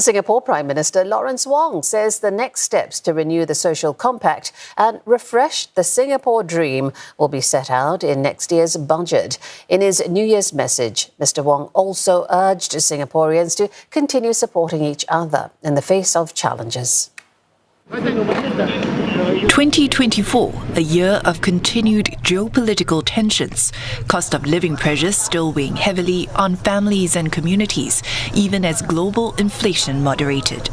Singapore Prime Minister Lawrence Wong says the next steps to renew the social compact and refresh the Singapore dream will be set out in next year's budget. In his New Year's message, Mr. Wong also urged Singaporeans to continue supporting each other in the face of challenges. 2024, a year of continued geopolitical tensions, cost of living pressures still weighing heavily on families and communities, even as global inflation moderated.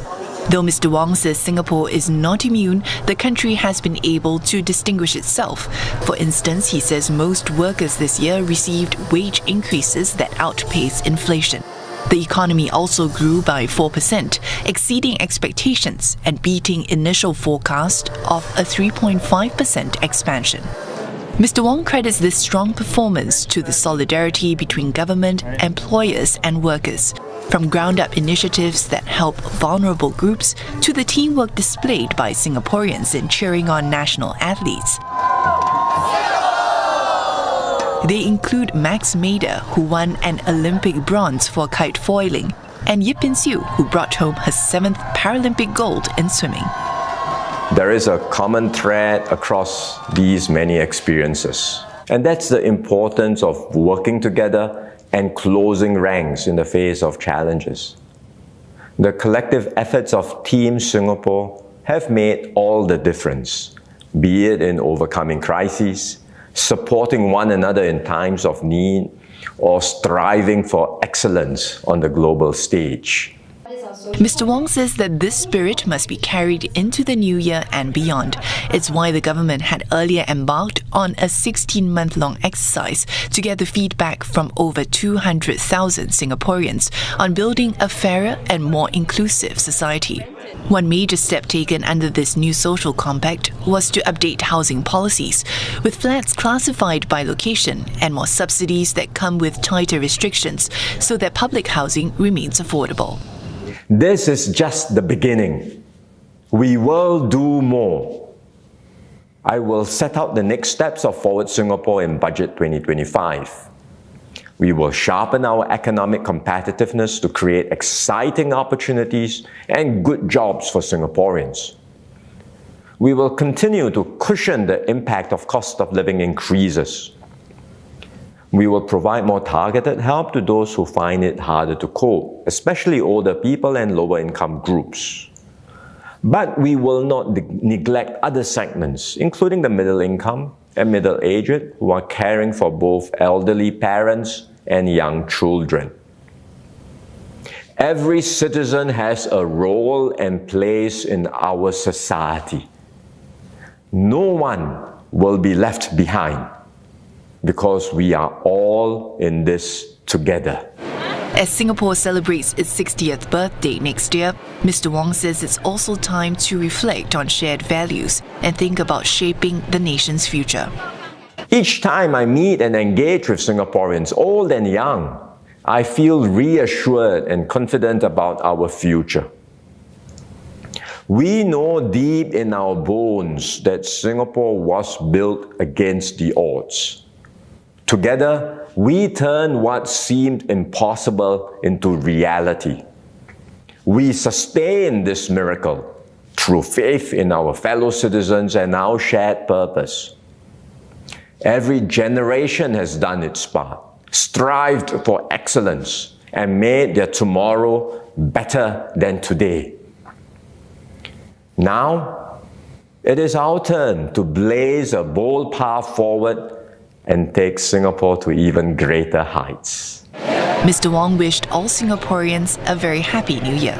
Though Mr. Wong says Singapore is not immune, the country has been able to distinguish itself. For instance, he says most workers this year received wage increases that outpace inflation. The economy also grew by 4%, exceeding expectations and beating initial forecast of a 3.5% expansion. Mr. Wong credits this strong performance to the solidarity between government, employers and workers, from ground-up initiatives that help vulnerable groups to the teamwork displayed by Singaporeans in cheering on national athletes. They include Max Mader, who won an Olympic bronze for kite foiling, and Yip Siu, who brought home her 7th Paralympic gold in swimming. There is a common thread across these many experiences, and that's the importance of working together and closing ranks in the face of challenges. The collective efforts of Team Singapore have made all the difference, be it in overcoming crises, supporting one another in times of need, or striving for excellence on the global stage. Mr. Wong says that this spirit must be carried into the new year and beyond. It's why the government had earlier embarked on a 16-month-long exercise to gather feedback from over 200,000 Singaporeans on building a fairer and more inclusive society. One major step taken under this new social compact was to update housing policies, with flats classified by location and more subsidies that come with tighter restrictions so that public housing remains affordable. This is just the beginning. We will do more. I will set out the next steps of Forward Singapore in Budget 2025. We will sharpen our economic competitiveness to create exciting opportunities and good jobs for Singaporeans. We will continue to cushion the impact of cost of living increases. We will provide more targeted help to those who find it harder to cope, especially older people and lower-income groups. But we will not neglect other segments, including the middle income and middle-aged, who are caring for both elderly parents and young children. Every citizen has a role and place in our society. No one will be left behind, because we are all in this together. As Singapore celebrates its 60th birthday next year, Mr. Wong says it's also time to reflect on shared values and think about shaping the nation's future. Each time I meet and engage with Singaporeans, old and young, I feel reassured and confident about our future. We know deep in our bones that Singapore was built against the odds. Together, we turn what seemed impossible into reality. We sustain this miracle through faith in our fellow citizens and our shared purpose. Every generation has done its part, strived for excellence, and made their tomorrow better than today. Now, it is our turn to blaze a bold path forward and take Singapore to even greater heights. Mr. Wong wished all Singaporeans a very happy new year.